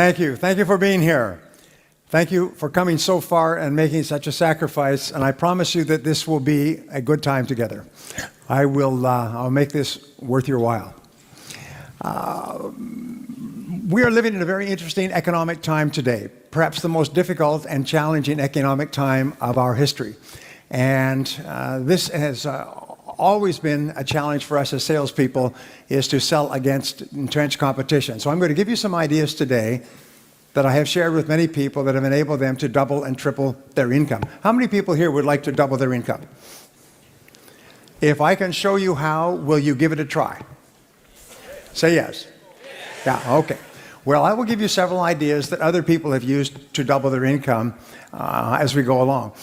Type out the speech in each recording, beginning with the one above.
Thank you. Thank you for being here. Thank you for coming so far and making such a sacrifice. And I promise you that this will be a good time together. I'll make this worth your while. We are living in a very interesting economic time today, perhaps the most difficult and challenging economic time of our history. And this has always been a challenge for us as salespeople, is to sell against entrenched competition. So I'm going to give you some ideas today that I have shared with many people that have enabled them to double and triple their income. How many people here would like to double their income? If I can show you how, will you give it a try? Say yes. Yeah, okay. Well, I will give you several ideas that other people have used to double their income as we go along.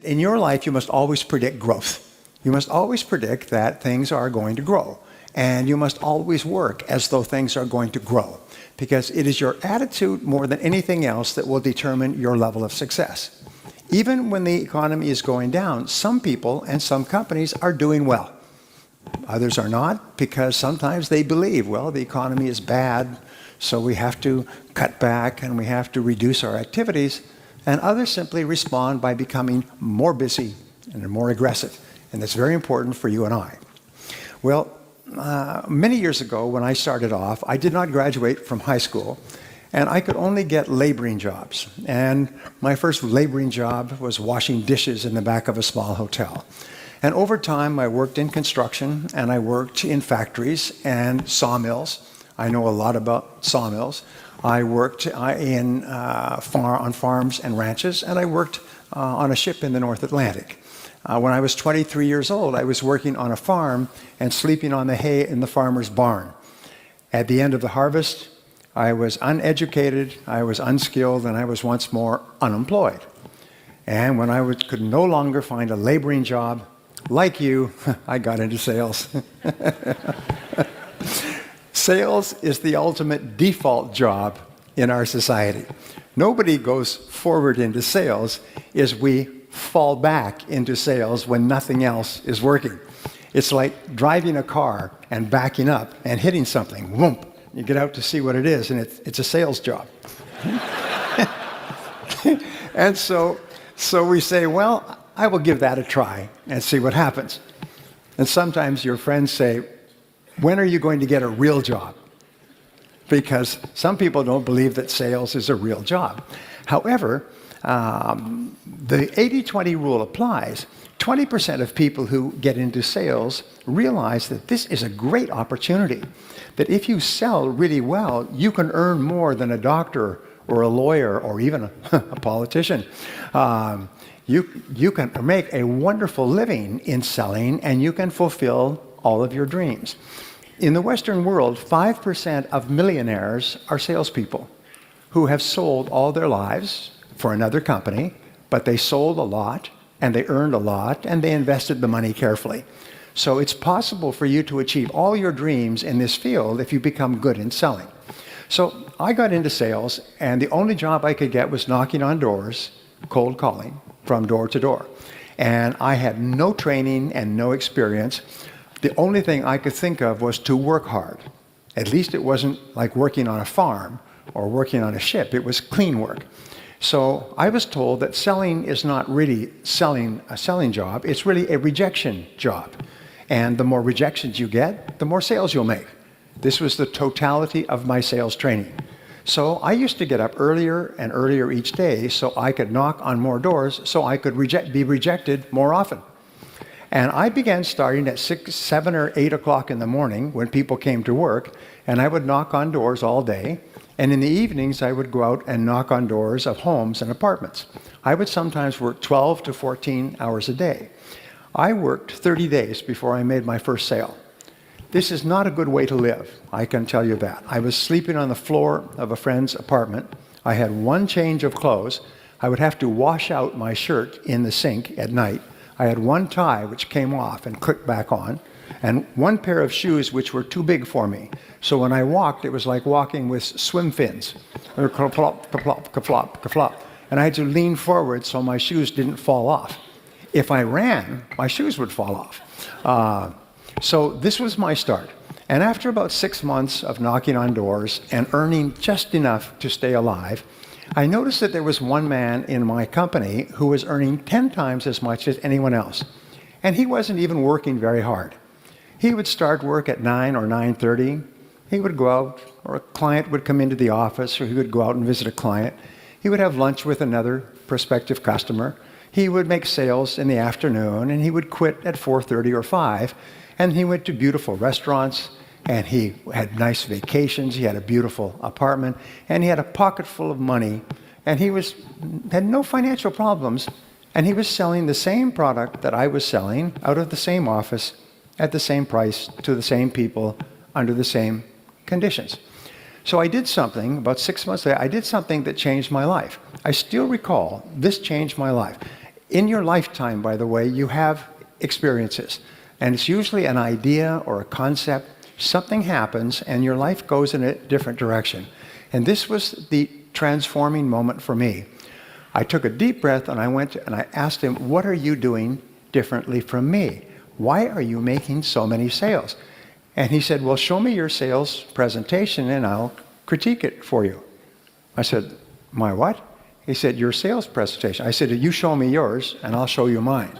In your life, you must always predict growth. You must always predict that things are going to grow. And you must always work as though things are going to grow, because it is your attitude more than anything else that will determine your level of success. Even when the economy is going down, some people and some companies are doing well. Others are not, because sometimes they believe, well, the economy is bad, so we have to cut back and we have to reduce our activities. And others simply respond by becoming more busy and more aggressive. And that's very important for you and I. Well, many years ago when I started off, I did not graduate from high school, and I could only get laboring jobs. And my first laboring job was washing dishes in the back of a small hotel. And over time, I worked in construction, and I worked in factories and sawmills. I know a lot about sawmills. I worked on farms and ranches, and I worked on a ship in the North Atlantic. When I was 23 years old, I was working on a farm and sleeping on the hay in the farmer's barn. At the end of the harvest, I was uneducated, I was unskilled, and I was once more unemployed. And when I could no longer find a laboring job, like you, I got into sales. Sales is the ultimate default job in our society. Nobody goes forward into sales as we fall back into sales when nothing else is working. It's like driving a car and backing up and hitting something. Whoomp! You get out to see what it is, and it's a sales job. And so we say, well, I will give that a try and see what happens. And sometimes your friends say, when are you going to get a real job? Because some people don't believe that sales is a real job. However, the 80-20 rule applies. 20% of people who get into sales realize that this is a great opportunity, that if you sell really well, you can earn more than a doctor or a lawyer or even a politician. You can make a wonderful living in selling, and you can fulfill all of your dreams. In the Western world, 5% of millionaires are salespeople who have sold all their lives for another company, but they sold a lot, and they earned a lot, and they invested the money carefully. So it's possible for you to achieve all your dreams in this field if you become good in selling. So I got into sales, and the only job I could get was knocking on doors, cold calling from door to door. And I had no training and no experience. The only thing I could think of was to work hard. At least it wasn't like working on a farm or working on a ship. It was clean work. So I was told that selling is not really a selling job, it's really a rejection job. And the more rejections you get, the more sales you'll make. This was the totality of my sales training. So I used to get up earlier and earlier each day so I could knock on more doors so I could be rejected more often. And I began starting at 6, 7, or 8 o'clock in the morning when people came to work, and I would knock on doors all day. And in the evenings, I would go out and knock on doors of homes and apartments. I would sometimes work 12 to 14 hours a day. I worked 30 days before I made my first sale. This is not a good way to live, I can tell you that. I was sleeping on the floor of a friend's apartment. I had one change of clothes. I would have to wash out my shirt in the sink at night. I had one tie which came off and clicked back on, and one pair of shoes which were too big for me. So when I walked, it was like walking with swim fins. Ka-plop, ka-plop, ka-flop, ka-flop. And I had to lean forward so my shoes didn't fall off. If I ran, my shoes would fall off. So this was my start. And after about 6 months of knocking on doors and earning just enough to stay alive, I noticed that there was one man in my company who was earning 10 times as much as anyone else. And he wasn't even working very hard. He would start work at 9 or 9:30. He would go out, or a client would come into the office, or he would go out and visit a client. He would have lunch with another prospective customer. He would make sales in the afternoon, and he would quit at 4:30 or 5. And he went to beautiful restaurants, and he had nice vacations. He had a beautiful apartment, and he had a pocket full of money, and he had no financial problems, and he was selling the same product that I was selling out of the same office at the same price to the same people under the same conditions. So I did something, about 6 months later, I did something that changed my life. I still recall this changed my life. In your lifetime, by the way, you have experiences, and it's usually an idea or a concept. Something happens and your life goes in a different direction. And this was the transforming moment for me. I took a deep breath and I went and I asked him, what are you doing differently from me? Why are you making so many sales? And he said, well, show me your sales presentation and I'll critique it for you. I said, my what? He said, your sales presentation. I said, you show me yours and I'll show you mine.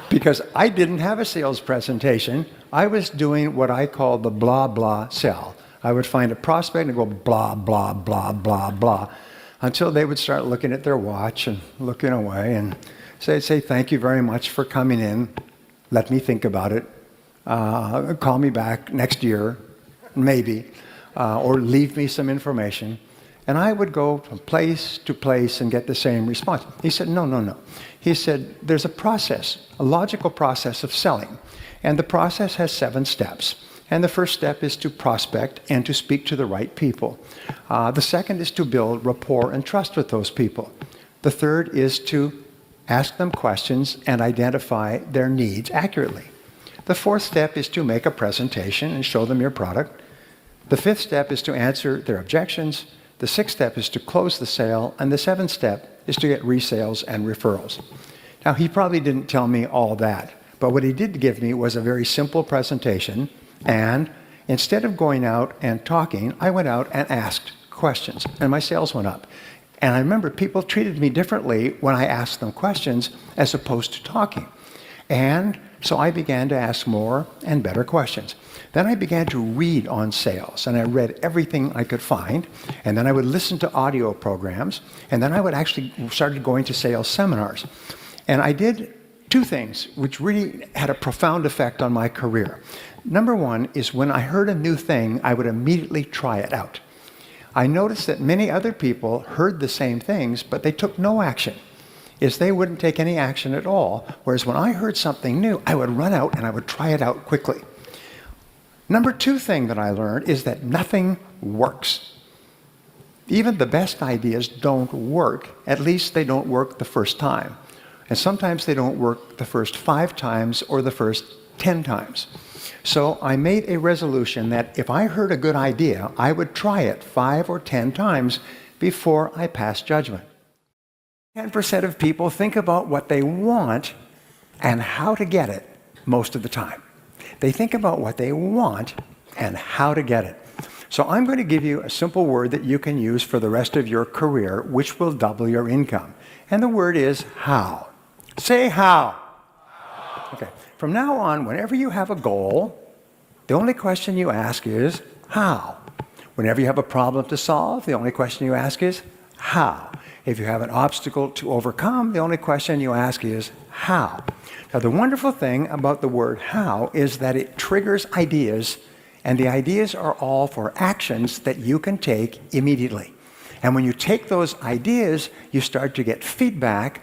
Because I didn't have a sales presentation. I was doing what I call the blah, blah sell. I would find a prospect and go blah, blah, blah, blah, blah, until they would start looking at their watch and looking away, and so they'd say, thank you very much for coming in. Let me think about it. Call me back next year, maybe, or leave me some information. And I would go from place to place and get the same response. He said, no, no, no. He said, there's a process, a logical process of selling. And the process has 7 steps. And the first step is to prospect and to speak to the right people. The second is to build rapport and trust with those people. The third is to ask them questions and identify their needs accurately. The fourth step is to make a presentation and show them your product. The fifth step is to answer their objections. The sixth step is to close the sale. And the seventh step is to get resales and referrals. Now, he probably didn't tell me all that, but what he did give me was a very simple presentation. And instead of going out and talking, I went out and asked questions, and my sales went up. And I remember people treated me differently when I asked them questions as opposed to talking. And so I began to ask more and better questions. Then I began to read on sales, and I read everything I could find. And then I would listen to audio programs, and then I would actually started going to sales seminars. And I did 2 things which really had a profound effect on my career. Number one is when I heard a new thing, I would immediately try it out. I noticed that many other people heard the same things, but they took no action. They wouldn't take any action at all, whereas when I heard something new, I would run out and I would try it out quickly. Number 2 thing that I learned is that nothing works. Even the best ideas don't work. At least they don't work the first time. And sometimes they don't work the first 5 times or the first 10 times. So I made a resolution that if I heard a good idea, I would try it 5 or 10 times before I passed judgment. 10% of people think about what they want and how to get it most of the time. They think about what they want and how to get it. So I'm going to give you a simple word that you can use for the rest of your career, which will double your income. And the word is how. Say how. Okay. From now on, whenever you have a goal, the only question you ask is how. Whenever you have a problem to solve, the only question you ask is how. If you have an obstacle to overcome, the only question you ask is how. Now, the wonderful thing about the word how is that it triggers ideas, and the ideas are all for actions that you can take immediately. And when you take those ideas, you start to get feedback,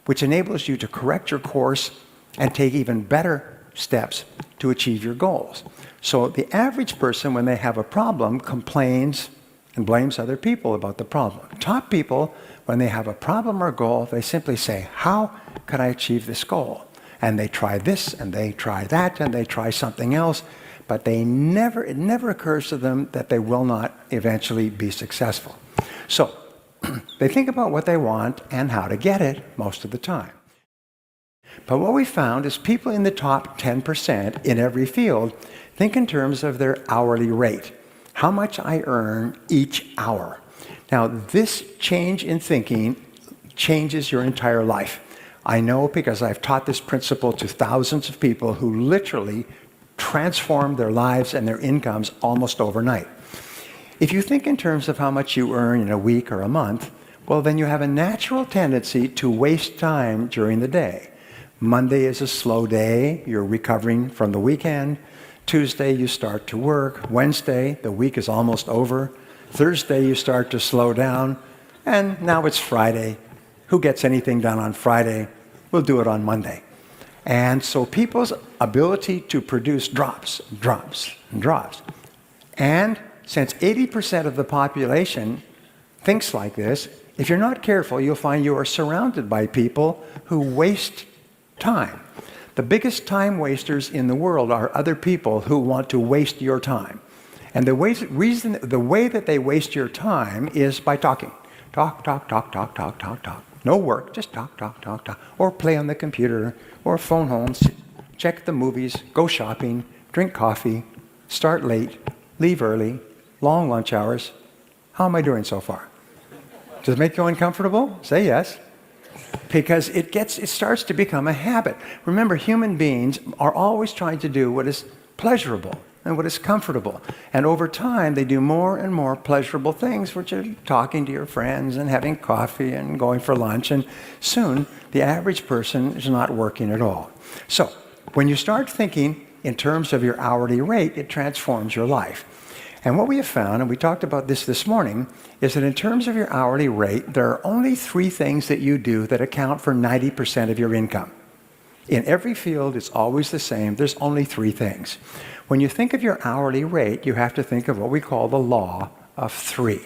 which enables you to correct your course and take even better steps to achieve your goals. So the average person, when they have a problem, complains and blames other people about the problem. Top people, when they have a problem or goal, they simply say, how can I achieve this goal? And they try this, and they try that, and they try something else, but it never occurs to them that they will not eventually be successful. So they think about what they want and how to get it most of the time. But what we found is people in the top 10% in every field think in terms of their hourly rate. How much I earn each hour. Now, this change in thinking changes your entire life. I know because I've taught this principle to thousands of people who literally transformed their lives and their incomes almost overnight. If you think in terms of how much you earn in a week or a month, well, then you have a natural tendency to waste time during the day. Monday is a slow day. You're recovering from the weekend. Tuesday, you start to work. Wednesday, the week is almost over. Thursday, you start to slow down. And now it's Friday. Who gets anything done on Friday? We'll do it on Monday. And so people's ability to produce drops. And since 80% of the population thinks like this, if you're not careful, you'll find you are surrounded by people who waste time. The biggest time wasters in the world are other people who want to waste your time. And the way that they waste your time is by talking. Talk. No work, just talk. Or play on the computer, or phone home, check the movies, go shopping, drink coffee, start late, leave early, long lunch hours. How am I doing so far? Does it make you uncomfortable? Say yes. Because it starts to become a habit. Remember, human beings are always trying to do what is pleasurable and what is comfortable. And over time, they do more and more pleasurable things, which are talking to your friends and having coffee and going for lunch. And soon, the average person is not working at all. So, when you start thinking in terms of your hourly rate, it transforms your life. And what we have found, and we talked about this morning, is that in terms of your hourly rate, there are only 3 things that you do that account for 90% of your income. In every field, it's always the same. There's only 3 things. When you think of your hourly rate, you have to think of what we call the law of 3.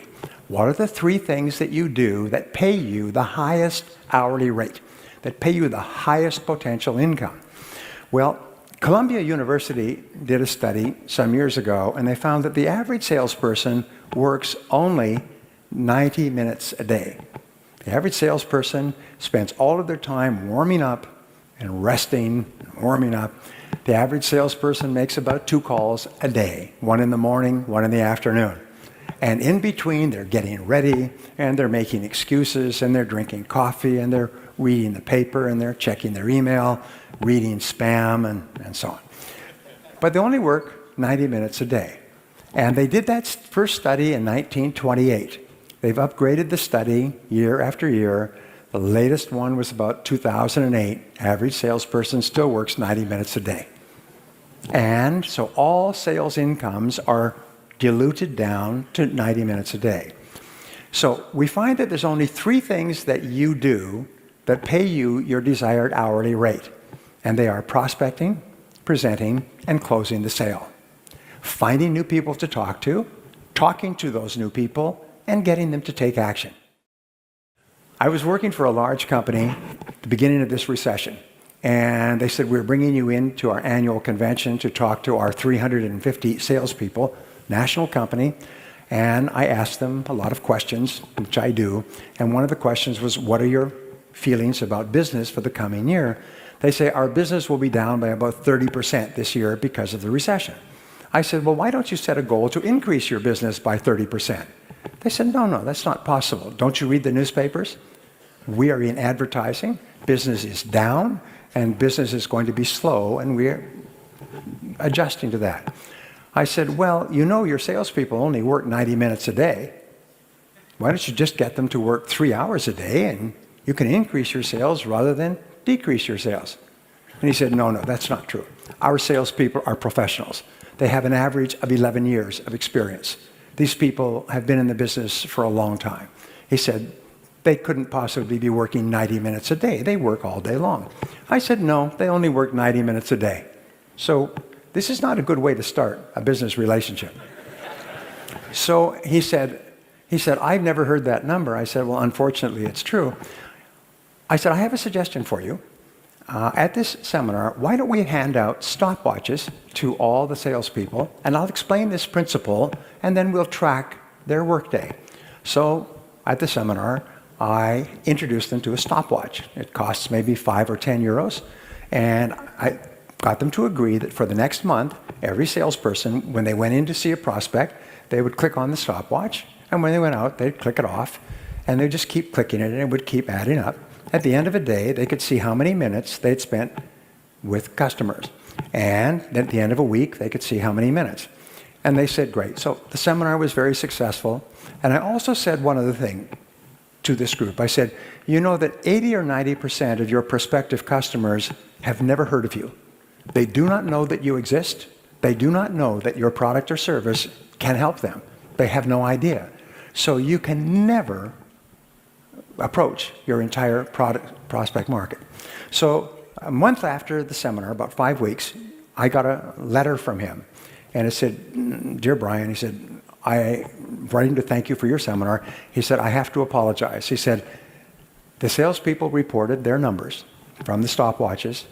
What are the 3 things that you do that pay you the highest hourly rate, that pay you the highest potential income? Well, Columbia University did a study some years ago, and they found that the average salesperson works only 90 minutes a day. The average salesperson spends all of their time warming up and resting, and warming up. The average salesperson makes about 2 calls a day, 1 in the morning, 1 in the afternoon. And in between, they're getting ready, and they're making excuses, and they're drinking coffee, and they're reading the paper, and they're checking their email, reading spam, and so on. But they only work 90 minutes a day. And they did that first study in 1928. They've upgraded the study year after year. The latest one was about 2008. Average salesperson still works 90 minutes a day. And so all sales incomes are diluted down to 90 minutes a day. So we find that there's only 3 things that you do that pay you your desired hourly rate. And they are prospecting, presenting, and closing the sale. Finding new people to talk to, talking to those new people, and getting them to take action. I was working for a large company at the beginning of this recession. And they said, we're bringing you into our annual convention to talk to our 350 salespeople, national company. And I asked them a lot of questions, which I do. And one of the questions was, what are your feelings about business for the coming year? They say, our business will be down by about 30% this year because of the recession. I said, well, why don't you set a goal to increase your business by 30%? They said, no, that's not possible. Don't you read the newspapers? We are in advertising. Business is down, and business is going to be slow, and we're adjusting to that. I said, well, you know your salespeople only work 90 minutes a day. Why don't you just get them to work 3 hours a day, and you can increase your sales rather than decrease your sales? And he said, no, that's not true. Our salespeople are professionals. They have an average of 11 years of experience. These people have been in the business for a long time. He said, they couldn't possibly be working 90 minutes a day. They work all day long. I said, no, they only work 90 minutes a day. So this is not a good way to start a business relationship. So he said, I've never heard that number. I said, well, unfortunately, it's true. I said, I have a suggestion for you. At this seminar, why don't we hand out stopwatches to all the salespeople, and I'll explain this principle, and then we'll track their workday. So at the seminar, I introduced them to a stopwatch. It costs maybe 5 or 10 euros, and got them to agree that for the next month, every salesperson, when they went in to see a prospect, they would click on the stopwatch, and when they went out, they'd click it off, and they'd just keep clicking it, and it would keep adding up. At the end of a day, they could see how many minutes they'd spent with customers. And at the end of a week, they could see how many minutes. And they said, great. So the seminar was very successful. And I also said one other thing to this group. I said, you know that 80 or 90% of your prospective customers have never heard of you. They do not know that you exist. They do not know that your product or service can help them. They have no idea. So you can never approach your entire prospect market. So a month after the seminar, about 5 weeks, I got a letter from him. And it said, dear Brian, he said, I'm writing to thank you for your seminar. He said, I have to apologize. He said, the salespeople reported their numbers from the stopwatches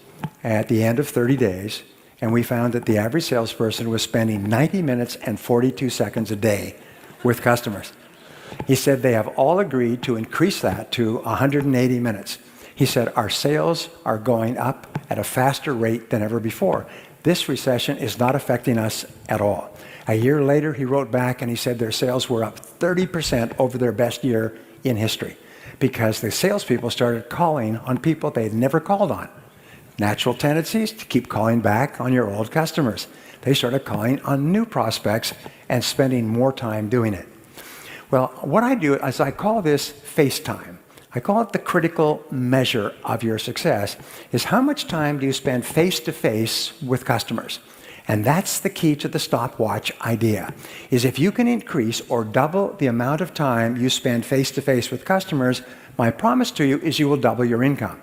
at the end of 30 days, and we found that the average salesperson was spending 90 minutes and 42 seconds a day with customers. He said they have all agreed to increase that to 180 minutes. He said our sales are going up at a faster rate than ever before. This recession is not affecting us at all. A year later, he wrote back and he said their sales were up 30% over their best year in history because the salespeople started calling on people they'd never called on. Natural tendencies to keep calling back on your old customers. They started calling on new prospects and spending more time doing it. Well, what I do is I call this face time. I call it the critical measure of your success, is how much time do you spend face-to-face with customers? And that's the key to the stopwatch idea, is if you can increase or double the amount of time you spend face-to-face with customers, my promise to you is you will double your income.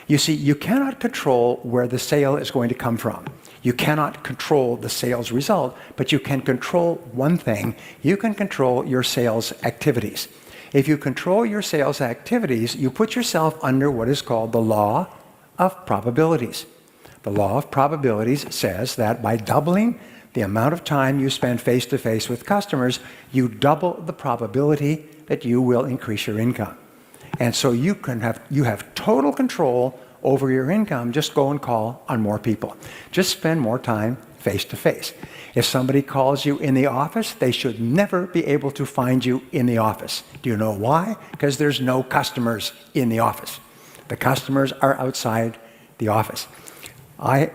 You see, you cannot control where the sale is going to come from. You cannot control the sales result, but you can control one thing. You can control your sales activities. If you control your sales activities, you put yourself under what is called the law of probabilities. The law of probabilities says that by doubling the amount of time you spend face-to-face with customers, you double the probability that you will increase your income. And so you have total control over your income. Just go and call on more people. Just spend more time face-to-face. If somebody calls you in the office, they should never be able to find you in the office. Do you know why? Because there's no customers in the office. The customers are outside the office. I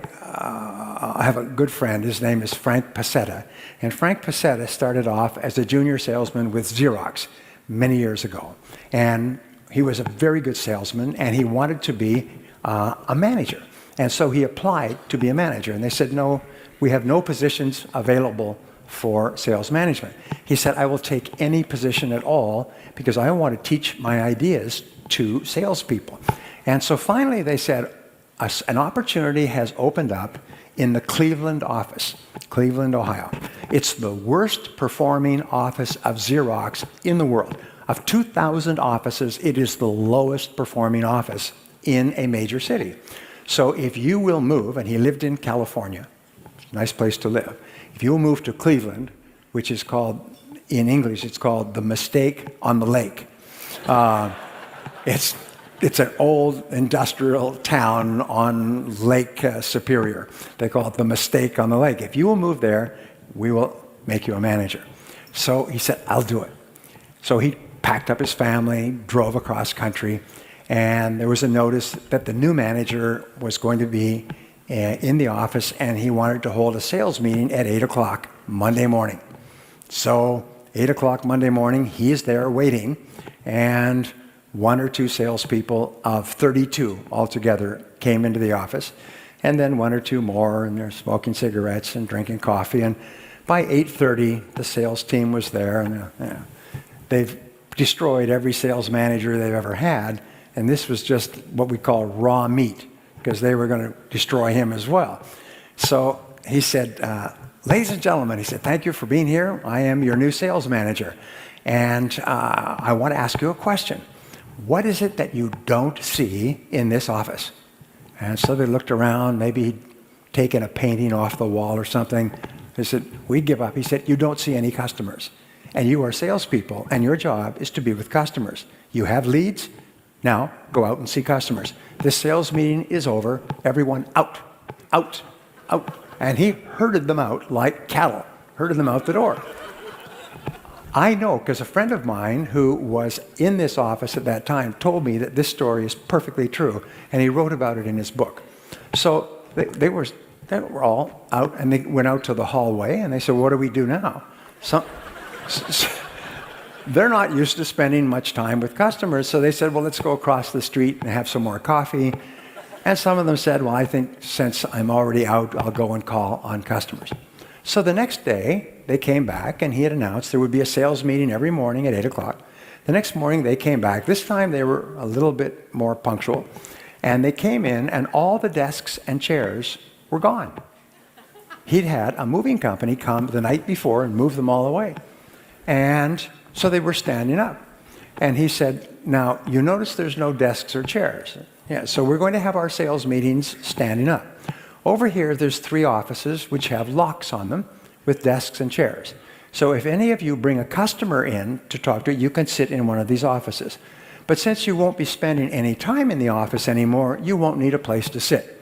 have a good friend. His name is Frank Passetta. And Frank Passetta started off as a junior salesman with Xerox many years ago. And he was a very good salesman, and he wanted to be a manager. And so he applied to be a manager. And they said, no, we have no positions available for sales management. He said, I will take any position at all because I want to teach my ideas to salespeople. And so finally they said, an opportunity has opened up in the Cleveland office, Cleveland, Ohio. It's the worst performing office of Xerox in the world. Of 2,000 offices, it is the lowest performing office in a major city. So if you will move, and he lived in California, nice place to live. If you will move to Cleveland, which is called, in English, it's called the Mistake on the Lake. It's an old industrial town on Lake Superior. They call it the Mistake on the Lake. If you will move there, we will make you a manager. So he said, I'll do it. So he packed up his family, drove across country, and there was a notice that the new manager was going to be in the office, and he wanted to hold a sales meeting at 8 o'clock Monday morning. So 8 o'clock Monday morning, he's there waiting, and one or two salespeople of 32 altogether came into the office, and then one or two more, and they're smoking cigarettes and drinking coffee. And by 8:30, the sales team was there, and they've destroyed every sales manager they've ever had, and this was just what we call raw meat, because they were going to destroy him as well. So he said, ladies and gentlemen, he said, thank you for being here. I am your new sales manager, and I want to ask you a question. What is it that you don't see in this office? And so they looked around, maybe he'd taken a painting off the wall or something. They said, we'd give up. He said, you don't see any customers. And you are salespeople, and your job is to be with customers. You have leads. Now, go out and see customers. This sales meeting is over. Everyone out. out, out. And he herded them out like cattle, herded them out the door. I know because a friend of mine who was in this office at that time told me that this story is perfectly true, and he wrote about it in his book. So they were all out, and they went out to the hallway, and they said, what do we do now? They're not used to spending much time with customers, so they said, well, let's go across the street and have some more coffee. And some of them said, well, I think since I'm already out, I'll go and call on customers. So the next day, they came back, and he had announced there would be a sales meeting every morning at 8 o'clock. The next morning, they came back. This time, they were a little bit more punctual. And they came in, and all the desks and chairs were gone. He'd had a moving company come the night before and move them all away. And so they were standing up. And he said, now, you notice there's no desks or chairs. Yeah, so we're going to have our sales meetings standing up. Over here, there's 3 offices which have locks on them with desks and chairs. So if any of you bring a customer in to talk to, you can sit in one of these offices. But since you won't be spending any time in the office anymore, you won't need a place to sit.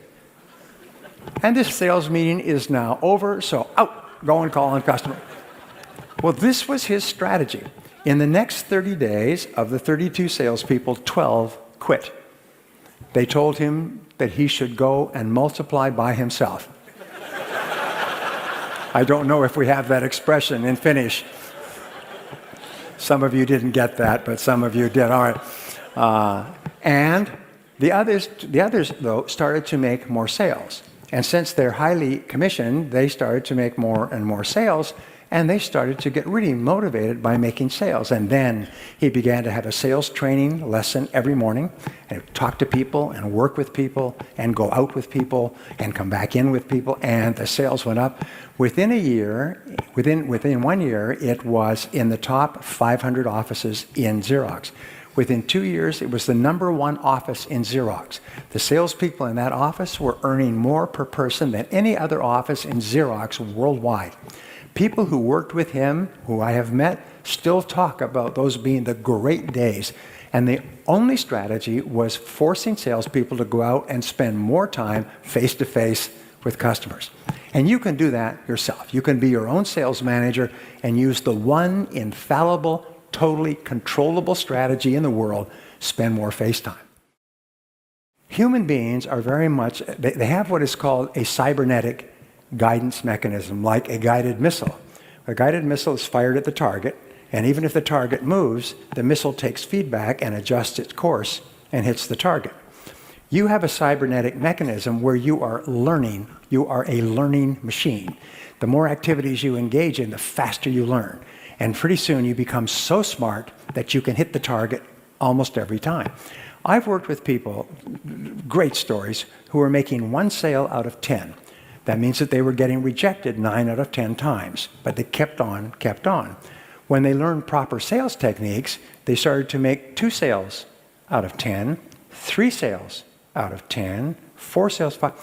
And this sales meeting is now over, so out, go and call on customer. Well, this was his strategy. In the next 30 days, of the 32 salespeople, 12 quit. They told him that he should go and multiply by himself. I don't know if we have that expression in Finnish. Some of you didn't get that, but some of you did. All right. And the others, though, started to make more sales. And since they're highly commissioned, they started to make more and more sales, and they started to get really motivated by making sales. And then he began to have a sales training lesson every morning, and talk to people and work with people and go out with people and come back in with people, and the sales went up. Within a year, within 1 year, it was in the top 500 offices in Xerox. Within 2 years, it was the #1 office in Xerox. The salespeople in that office were earning more per person than any other office in Xerox worldwide. People who worked with him, who I have met, still talk about those being the great days. And the only strategy was forcing salespeople to go out and spend more time face-to-face with customers. And you can do that yourself. You can be your own sales manager and use the one infallible, totally controllable strategy in the world: spend more face time. Human beings are very much, they have what is called a cybernetic guidance mechanism, like a guided missile. A guided missile is fired at the target, and even if the target moves, the missile takes feedback and adjusts its course and hits the target. You have a cybernetic mechanism where you are learning. You are a learning machine. The more activities you engage in, the faster you learn. And pretty soon you become so smart that you can hit the target almost every time. I've worked with people, great stories, who are making 1 sale out of 10. That means that they were getting rejected 9 out of 10 times, but they kept on, kept on. When they learned proper sales techniques, they started to make 2 sales out of 10, 3 sales out of 10, 4 sales, 5.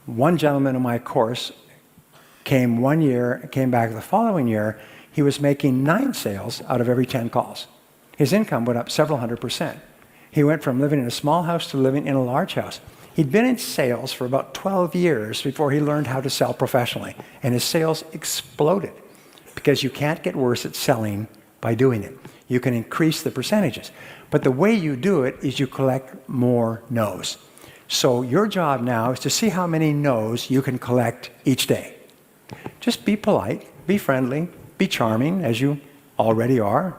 One gentleman in my course came 1 year, came back the following year. He was making 9 sales out of every 10 calls. His income went up several hundred%. He went from living in a small house to living in a large house. He'd been in sales for about 12 years before he learned how to sell professionally, and his sales exploded, because you can't get worse at selling by doing it. You can increase the percentages, but the way you do it is you collect more no's. So your job now is to see how many no's you can collect each day. Just be polite, be friendly, be charming, as you already are,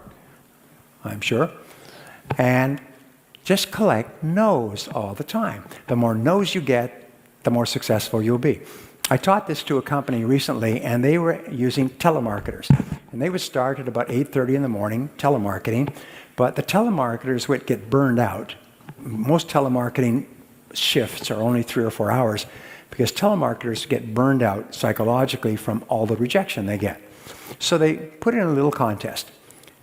I'm sure, and just collect no's all the time. The more no's you get, the more successful you'll be. I taught this to a company recently, and they were using telemarketers. And they would start at about 8:30 in the morning, telemarketing, but the telemarketers would get burned out. Most telemarketing shifts are only 3 or 4 hours, because telemarketers get burned out psychologically from all the rejection they get. So they put in a little contest.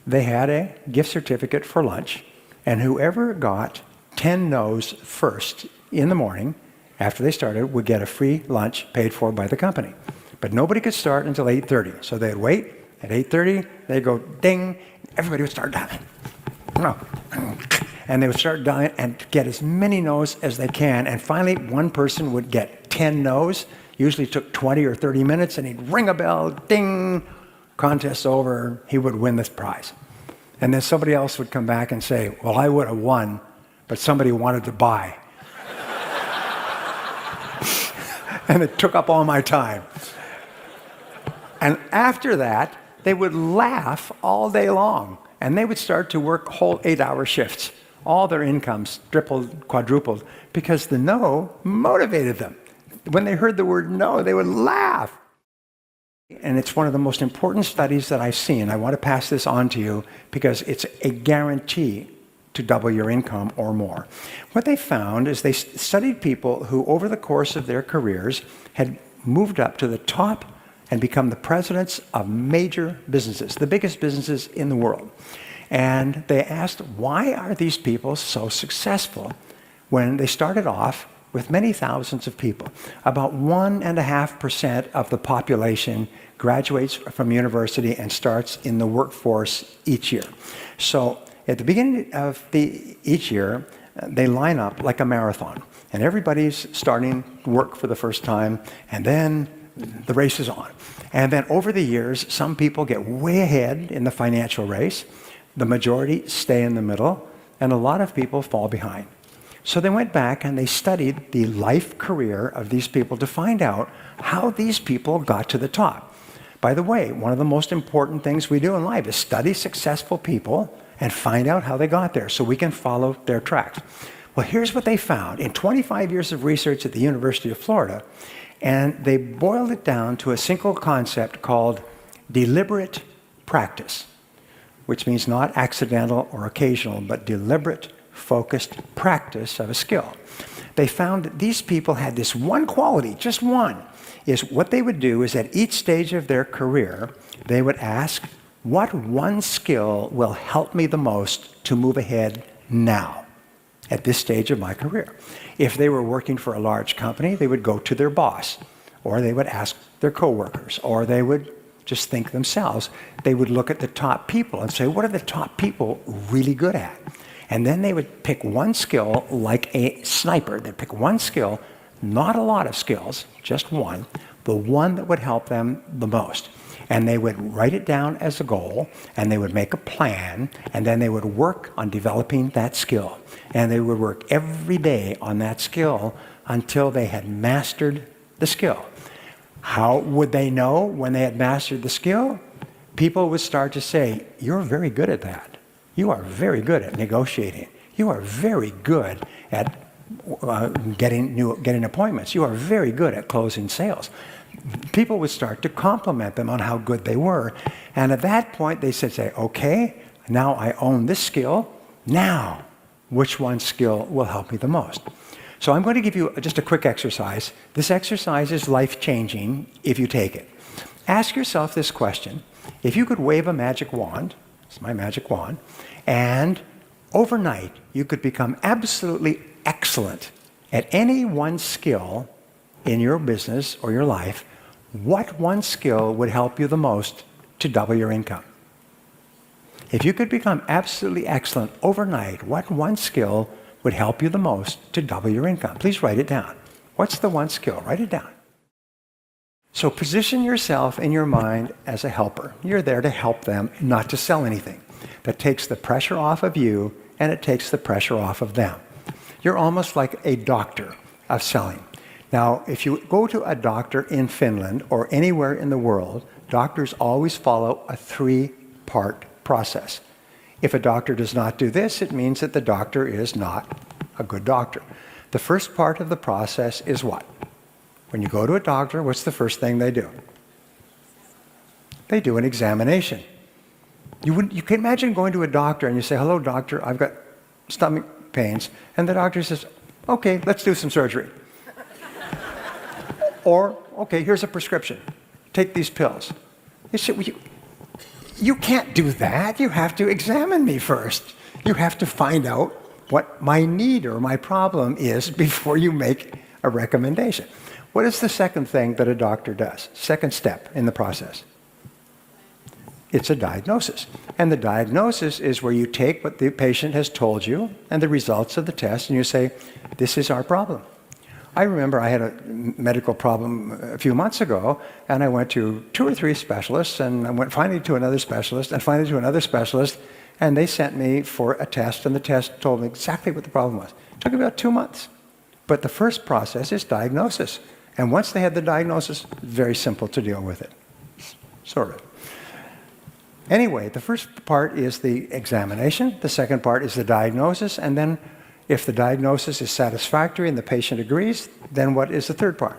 They had a gift certificate for lunch, and whoever got 10 no's first in the morning, after they started, would get a free lunch paid for by the company. But nobody could start until 8:30. So they'd wait. At 8:30, they'd go ding, everybody would start dialing. No. And they would start dialing and get as many no's as they can. And finally, one person would get 10 no's. Usually took 20 or 30 minutes, and he'd ring a bell, ding, contest over, he would win this prize. And then somebody else would come back and say, well, I would have won, but somebody wanted to buy. And it took up all my time. And after that, they would laugh all day long, and they would start to work whole 8-hour shifts. All their incomes tripled, quadrupled, because the no motivated them. When they heard the word no, they would laugh. And it's one of the most important studies that I've seen. I want to pass this on to you because it's a guarantee to double your income or more. What they found is they studied people who, over the course of their careers, had moved up to the top and become the presidents of major businesses, the biggest businesses in the world. And they asked, why are these people so successful when they started off with many thousands of people? About 1.5% of the population graduates from university and starts in the workforce each year. So at the beginning of each year, they line up like a marathon. And everybody's starting work for the first time, and then the race is on. And then over the years, some people get way ahead in the financial race. The majority stay in the middle, and a lot of people fall behind. So they went back and they studied the life career of these people to find out how these people got to the top. By the way, one of the most important things we do in life is study successful people and find out how they got there so we can follow their tracks. Well, here's what they found in 25 years of research at the University of Florida, and they boiled it down to a single concept called deliberate practice, which means not accidental or occasional, but deliberate, focused practice of a skill. They found that these people had this one quality, just one, is what they would do is at each stage of their career, they would ask, what one skill will help me the most to move ahead now at this stage of my career? If they were working for a large company, they would go to their boss, or they would ask their coworkers, or they would just think themselves. They would look at the top people and say, what are the top people really good at? And then they would pick one skill like a sniper. They'd pick one skill, not a lot of skills, just one, the one that would help them the most. And they would write it down as a goal, and they would make a plan, and then they would work on developing that skill. And they would work every day on that skill until they had mastered the skill. How would they know when they had mastered the skill? People would start to say, you're very good at that. You are very good at negotiating. You are very good at getting appointments. You are very good at closing sales. People would start to compliment them on how good they were. And at that point, they said, okay, now I own this skill. Now, which one skill will help me the most? So I'm going to give you just a quick exercise. This exercise is life-changing if you take it. Ask yourself this question. If you could wave a magic wand, it's my magic wand, and overnight you could become absolutely excellent at any one skill in your business or your life, what one skill would help you the most to double your income? If you could become absolutely excellent overnight, what one skill would help you the most to double your income? Please write it down. What's the one skill? Write it down. So position yourself in your mind as a helper. You're there to help them, not to sell anything. That takes the pressure off of you, and it takes the pressure off of them. You're almost like a doctor of selling. Now, if you go to a doctor in Finland or anywhere in the world, doctors always follow a 3-part process. If a doctor does not do this, it means that the doctor is not a good doctor. The first part of the process is what? When you go to a doctor, what's the first thing they do? They do an examination. You can imagine going to a doctor and you say, hello, doctor, I've got stomach pains. And the doctor says, okay, let's do some surgery. Or, okay, here's a prescription. Take these pills. You say, well, you can't do that. You have to examine me first. You have to find out what my need or my problem is before you make a recommendation. What is the second thing that a doctor does? Second step in the process. It's a diagnosis. And the diagnosis is where you take what the patient has told you and the results of the test and you say, this is our problem. I remember I had a medical problem a few months ago, and I went to 2 or 3 specialists, and I went finally to another specialist, and finally to another specialist, and they sent me for a test, and the test told me exactly what the problem was. It took about 2 months. But the first process is diagnosis. And once they had the diagnosis, very simple to deal with it. Sort of. Anyway, the first part is the examination. The second part is the diagnosis. And then if the diagnosis is satisfactory and the patient agrees, then what is the third part?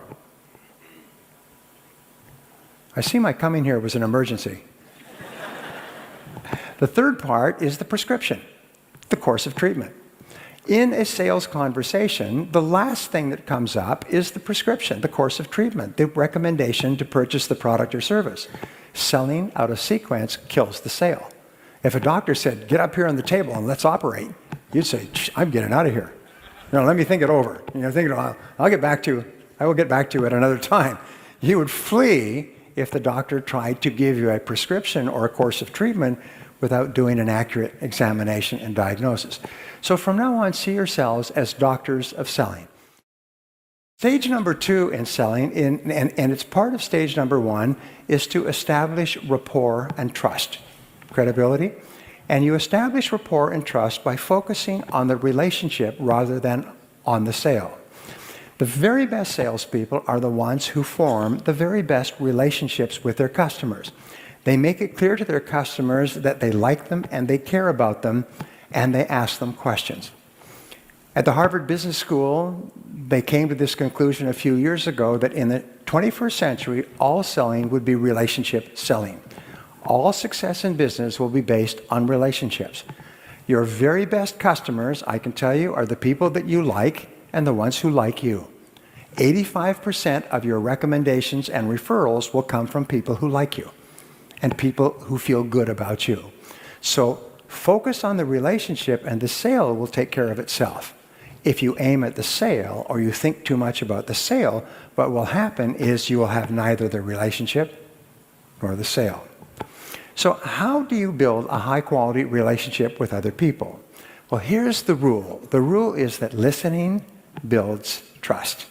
I see my coming here was an emergency. The third part is the prescription, the course of treatment. In a sales conversation, the last thing that comes up is the prescription, the course of treatment, the recommendation to purchase the product or service. Selling out of sequence kills the sale. If a doctor said, get up here on the table and let's operate, you'd say, I'm getting out of here. Let me think it over. I'll get back to you. I will get back to you at another time. You would flee if the doctor tried to give you a prescription or a course of treatment without doing an accurate examination and diagnosis. So from now on, see yourselves as doctors of selling. Stage number 2 in selling, and it's part of stage number 1, is to establish rapport and trust, credibility. And you establish rapport and trust by focusing on the relationship rather than on the sale. The very best salespeople are the ones who form the very best relationships with their customers. They make it clear to their customers that they like them and they care about them, and they ask them questions. At the Harvard Business School, they came to this conclusion a few years ago that in the 21st century, all selling would be relationship selling. All success in business will be based on relationships. Your very best customers, I can tell you, are the people that you like and the ones who like you. 85% of your recommendations and referrals will come from people who like you and people who feel good about you. So focus on the relationship and the sale will take care of itself. If you aim at the sale or you think too much about the sale, what will happen is you will have neither the relationship nor the sale. So how do you build a high-quality relationship with other people? Well, here's the rule. The rule is that listening builds trust.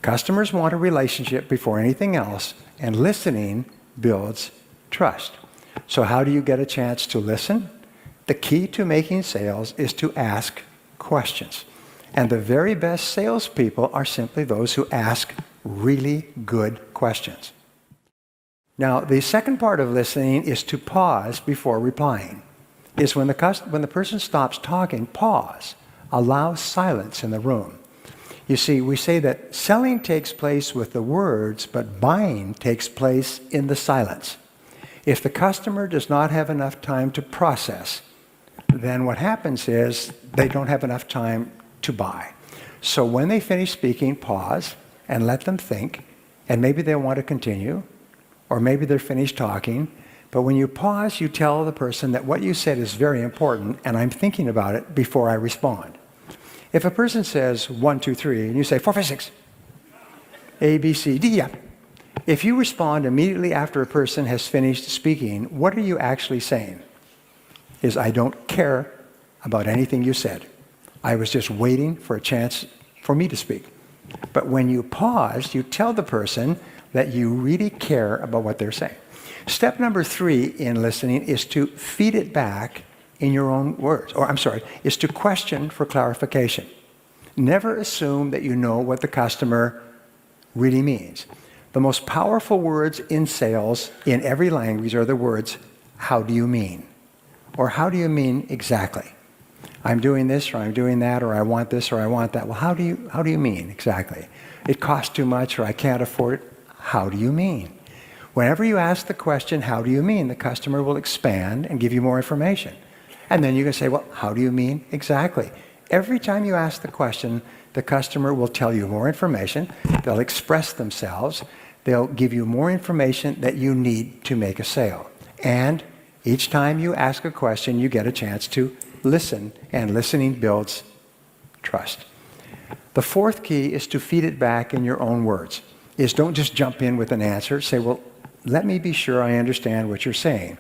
Customers want a relationship before anything else, and listening builds trust. So how do you get a chance to listen? The key to making sales is to ask questions. And the very best salespeople are simply those who ask really good questions. Now, the second part of listening is to pause before replying. Is when the person stops talking, pause. Allow silence in the room. You see, we say that selling takes place with the words, but buying takes place in the silence. If the customer does not have enough time to process, then what happens is they don't have enough time to buy. So when they finish speaking, pause and let them think, and maybe they'll want to continue, or maybe they're finished talking. But when you pause, you tell the person that what you said is very important, and I'm thinking about it before I respond. If a person says 1, 2, 3, and you say 4, 5, 6, A, B, C, D, yeah. If you respond immediately after a person has finished speaking, what are you actually saying? Is I don't care about anything you said. I was just waiting for a chance for me to speak. But when you pause, you tell the person that you really care about what they're saying. Step number 3 in listening is to feed it back in your own words, is to question for clarification. Never assume that you know what the customer really means. The most powerful words in sales in every language are the words, how do you mean? Or how do you mean exactly? I'm doing this, or I'm doing that, or I want this, or I want that. Well, how do you mean exactly? It costs too much, or I can't afford it. How do you mean? Whenever you ask the question, how do you mean, the customer will expand and give you more information. And then you can say, well, how do you mean exactly? Every time you ask the question, the customer will tell you more information. They'll express themselves. They'll give you more information that you need to make a sale. And each time you ask a question, you get a chance to listen, and listening builds trust. The fourth key is to feed it back in your own words. Is don't just jump in with an answer. Say, well, let me be sure I understand what you're saying.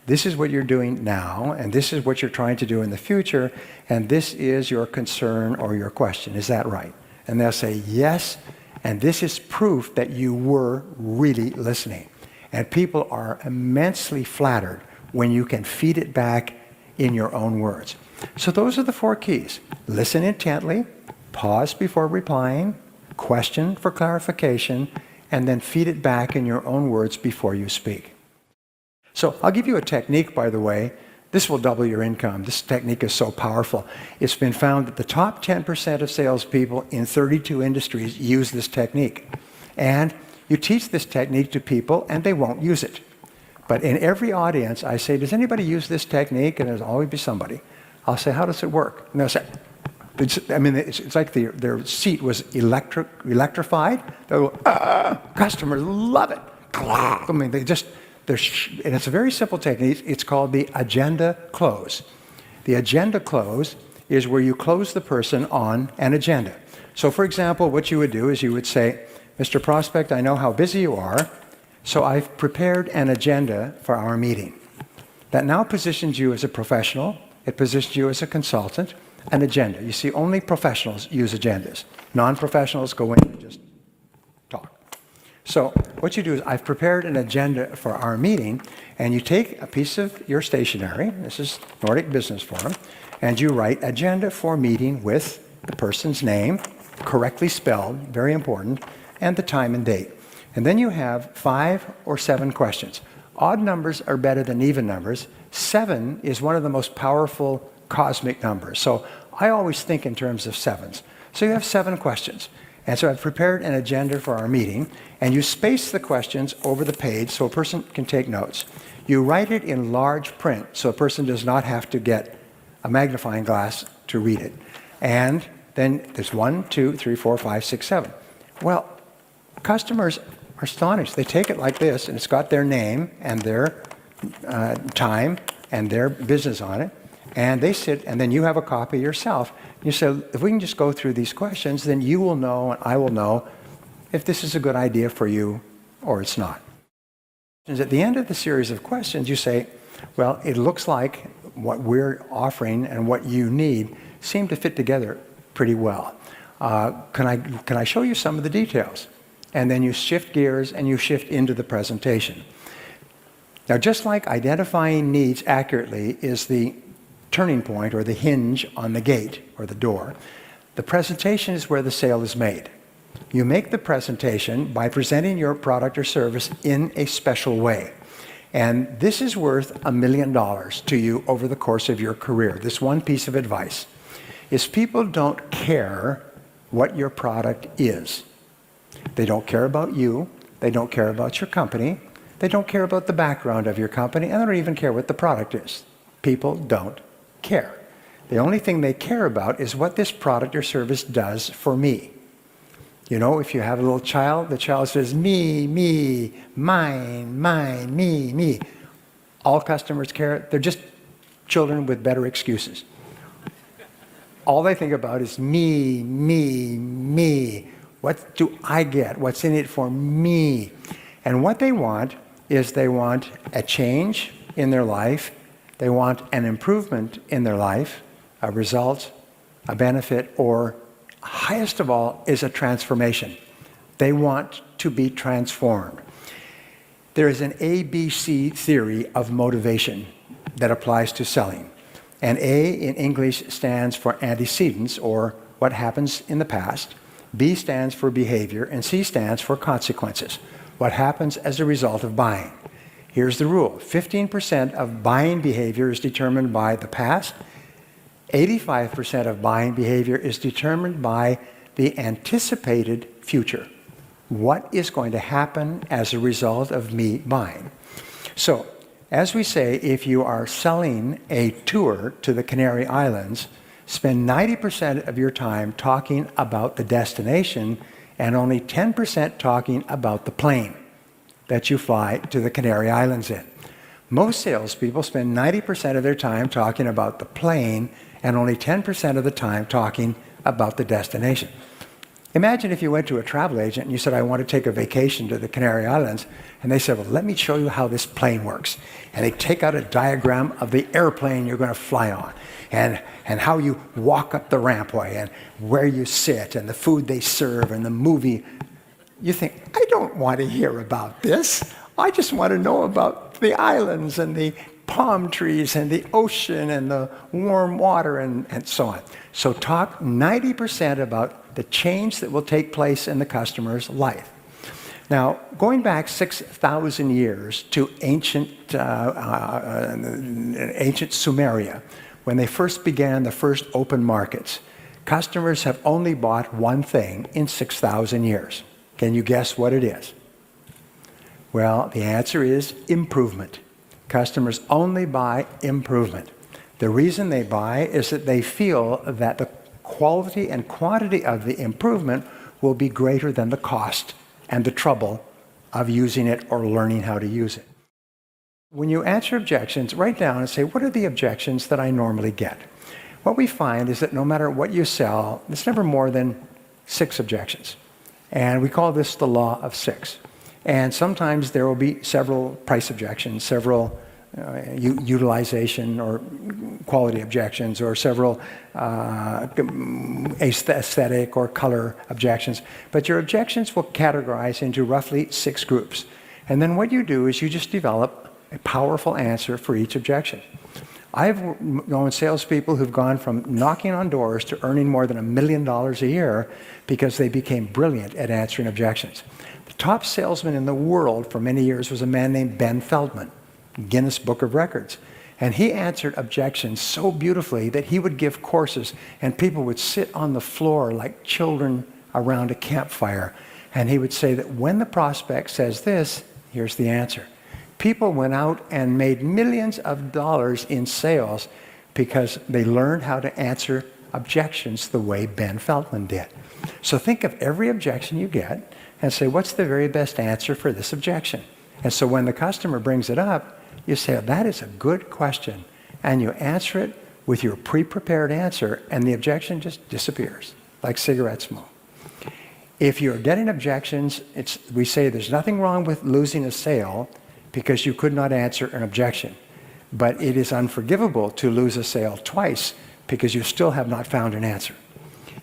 This is what you're doing now, and this is what you're trying to do in the future, and this is your concern or your question. Is that right? And they'll say, yes, and this is proof that you were really listening. And people are immensely flattered when you can feed it back in your own words. So those are the 4 keys. Listen intently, pause before replying, question for clarification, and then feed it back in your own words before you speak. So I'll give you a technique, by the way. This will double your income. This technique is so powerful. It's been found that the top 10% of salespeople in 32 industries use this technique. And you teach this technique to people and they won't use it. But in every audience, I say, does anybody use this technique? And there's always be somebody. I'll say, how does it work? And they'll say, it's like their seat was electrified. They'll go, customers love it. I mean, and it's a very simple technique. It's called the agenda close. The agenda close is where you close the person on an agenda. So for example, what you would do is you would say, Mr. Prospect, I know how busy you are, so I've prepared an agenda for our meeting. That now positions you as a professional. It positions you as a consultant. An agenda. You see, only professionals use agendas. Non-professionals go in and just talk. So what you do is, I've prepared an agenda for our meeting, and you take a piece of your stationery, this is Nordic Business Forum, and you write agenda for meeting with the person's name, correctly spelled, very important, and the time and date. And then you have 5 or 7 questions. Odd numbers are better than even numbers. 7 is one of the most powerful cosmic numbers. So I always think in terms of 7s. So you have 7 questions. And so I've prepared an agenda for our meeting, and you space the questions over the page so a person can take notes. You write it in large print so a person does not have to get a magnifying glass to read it. And then there's 1, 2, 3, 4, 5, 6, 7. Well, customers are astonished. They take it like this, and it's got their name and their time and their business on it. And they sit, and then you have a copy yourself. You say, if we can just go through these questions, then you will know and I will know if this is a good idea for you or it's not. And at the end of the series of questions, you say, well, it looks like what we're offering and what you need seem to fit together pretty well. Can I show you some of the details? And then you shift gears and you shift into the presentation. Now, just like identifying needs accurately is the turning point or the hinge on the gate or the door, the presentation is where the sale is made. You make the presentation by presenting your product or service in a special way. And this is worth $1 million to you over the course of your career. This one piece of advice is, people don't care what your product is. They don't care about you. They don't care about your company. They don't care about the background of your company, and they don't even care what the product is. People don't care. The only thing they care about is what this product or service does for me. You know, if you have a little child, the child says, me, mine, me. All customers care. They're just children with better excuses. All they think about is me. What do I get? What's in it for me? And what they want is, they want a change in their life. They want an improvement in their life, a result, a benefit, or highest of all is a transformation. They want to be transformed. There is an ABC theory of motivation that applies to selling. And A in English stands for antecedents, or what happens in the past. B stands for behavior, and C stands for consequences, what happens as a result of buying. Here's the rule. 15% of buying behavior is determined by the past. 85% of buying behavior is determined by the anticipated future. What is going to happen as a result of me buying? So, as we say, if you are selling a tour to the Canary Islands, spend 90% of your time talking about the destination and only 10% talking about the plane that you fly to the Canary Islands in. Most salespeople spend 90% of their time talking about the plane and only 10% of the time talking about the destination. Imagine if you went to a travel agent and you said, I want to take a vacation to the Canary Islands. And they said, well, let me show you how this plane works. And they take out a diagram of the airplane you're going to fly on and how you walk up the rampway and where you sit and the food they serve and the movie. You think, I don't want to hear about this. I just want to know about the islands and the palm trees and the ocean and the warm water and so on. So talk 90% about the change that will take place in the customer's life. Now, going back 6,000 years to ancient Sumeria, when they first began the first open markets, customers have only bought one thing in 6,000 years. Can you guess what it is? Well, the answer is improvement. Customers only buy improvement. The reason they buy is that they feel that the quality and quantity of the improvement will be greater than the cost and the trouble of using it or learning how to use it. When you answer objections, write down and say, what are the objections that I normally get? What we find is that no matter what you sell, there's never more than 6 objections. And we call this the law of 6. And sometimes there will be several price objections, several utilization or quality objections, or several aesthetic or color objections. But your objections will categorize into roughly 6 groups. And then what you do is you just develop a powerful answer for each objection. I've known salespeople who've gone from knocking on doors to earning more than $1 million a year because they became brilliant at answering objections. The top salesman in the world for many years was a man named Ben Feldman, Guinness Book of Records. And he answered objections so beautifully that he would give courses and people would sit on the floor like children around a campfire. And he would say that when the prospect says this, here's the answer. People went out and made millions of dollars in sales because they learned how to answer objections the way Ben Feldman did. So think of every objection you get and say, what's the very best answer for this objection? And so when the customer brings it up, you say, oh, that is a good question. And you answer it with your pre-prepared answer, and the objection just disappears, like cigarette smoke. If you're getting objections, we say there's nothing wrong with losing a sale because you could not answer an objection. But it is unforgivable to lose a sale twice because you still have not found an answer.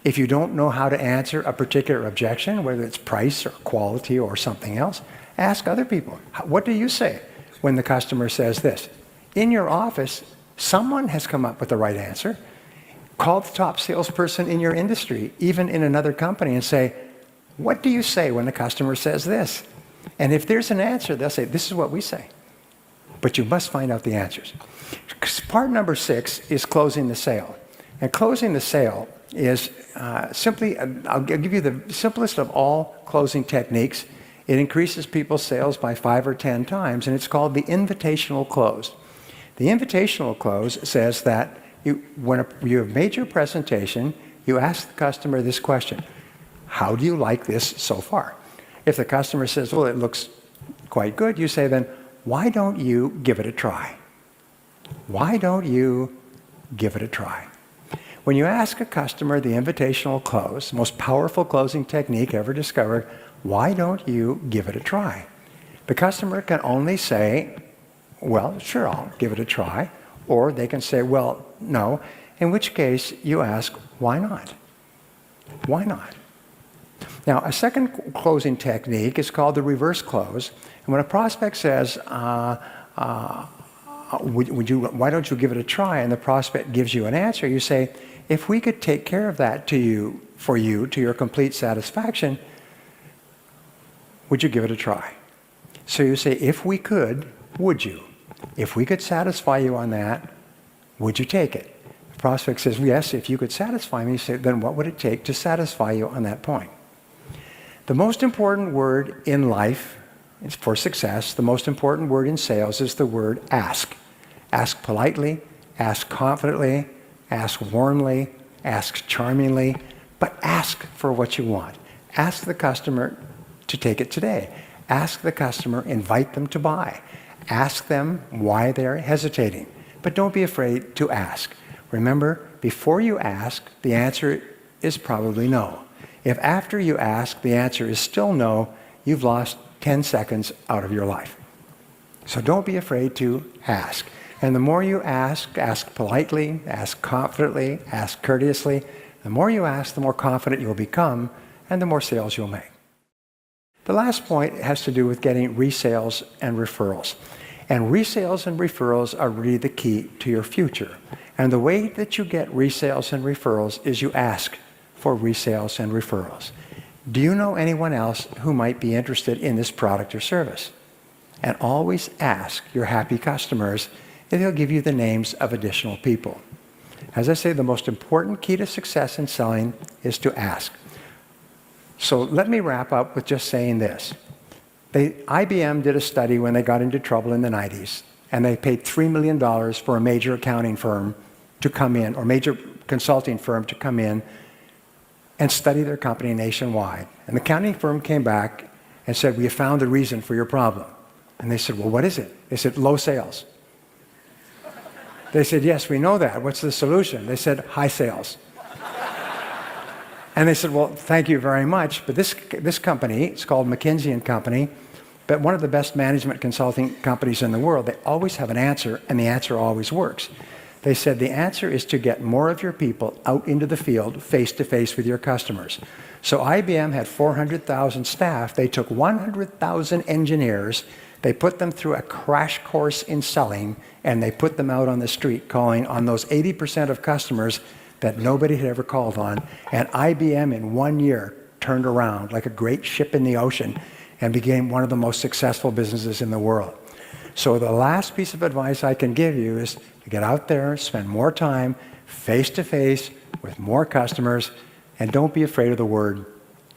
If you don't know how to answer a particular objection, whether it's price or quality or something else, ask other people. What do you say when the customer says this? In your office, someone has come up with the right answer. Call the top salesperson in your industry, even in another company, and say, what do you say when the customer says this? And if there's an answer, they'll say, this is what we say. But you must find out the answers. Part number 6 is closing the sale. And closing the sale is simply, I'll give you the simplest of all closing techniques. It increases people's sales by 5 or 10 times, and it's called the invitational close. The invitational close says that when you have made your presentation, you ask the customer this question: how do you like this so far? If the customer says, well, it looks quite good, you say then, why don't you give it a try? Why don't you give it a try? When you ask a customer the invitational close, most powerful closing technique ever discovered, why don't you give it a try? The customer can only say, well, sure, I'll give it a try. Or they can say, well, no. In which case you ask, why not? Why not? Now, a second closing technique is called the reverse close. And when a prospect says, why don't you give it a try? And the prospect gives you an answer, you say, if we could take care of that for you, to your complete satisfaction, would you give it a try? So you say, if we could, would you? If we could satisfy you on that, would you take it? The prospect says, yes, if you could satisfy me. You say, then what would it take to satisfy you on that point? The most important word in life for success, the most important word in sales is the word ask. Ask politely, ask confidently, ask warmly, ask charmingly, but ask for what you want. Ask the customer to take it today. Ask the customer, invite them to buy. Ask them why they're hesitating. But don't be afraid to ask. Remember, before you ask, the answer is probably no. If after you ask, the answer is still no, you've lost 10 seconds out of your life. So don't be afraid to ask. And the more you ask politely, ask confidently, ask courteously. The more you ask, the more confident you'll become, and the more sales you'll make. The last point has to do with getting resales and referrals. And resales and referrals are really the key to your future. And the way that you get resales and referrals is you ask for resales and referrals. Do you know anyone else who might be interested in this product or service? And always ask your happy customers if they'll give you the names of additional people. As I say, the most important key to success in selling is to ask. So let me wrap up with just saying this. IBM did a study when they got into trouble in the 90s, and they paid $3 million for a major accounting firm to come in, or major consulting firm to come in and study their company nationwide. And the accounting firm came back and said, "We have found the reason for your problem." And they said, "Well, what is it?" They said, "Low sales." They said, "Yes, we know that. What's the solution?" They said, "High sales." And they said, "Well, thank you very much, but this company, it's called McKinsey & Company, but one of the best management consulting companies in the world, they always have an answer, and the answer always works." They said, "The answer is to get more of your people out into the field, face-to-face with your customers." So IBM had 400,000 staff. They took 100,000 engineers, they put them through a crash course in selling, and they put them out on the street calling on those 80% of customers that nobody had ever called on. And IBM in 1 year turned around like a great ship in the ocean and became one of the most successful businesses in the world. So the last piece of advice I can give you is to get out there, spend more time face-to-face with more customers, and don't be afraid of the word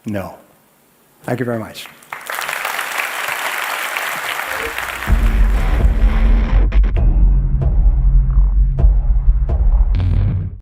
no. Thank you very much.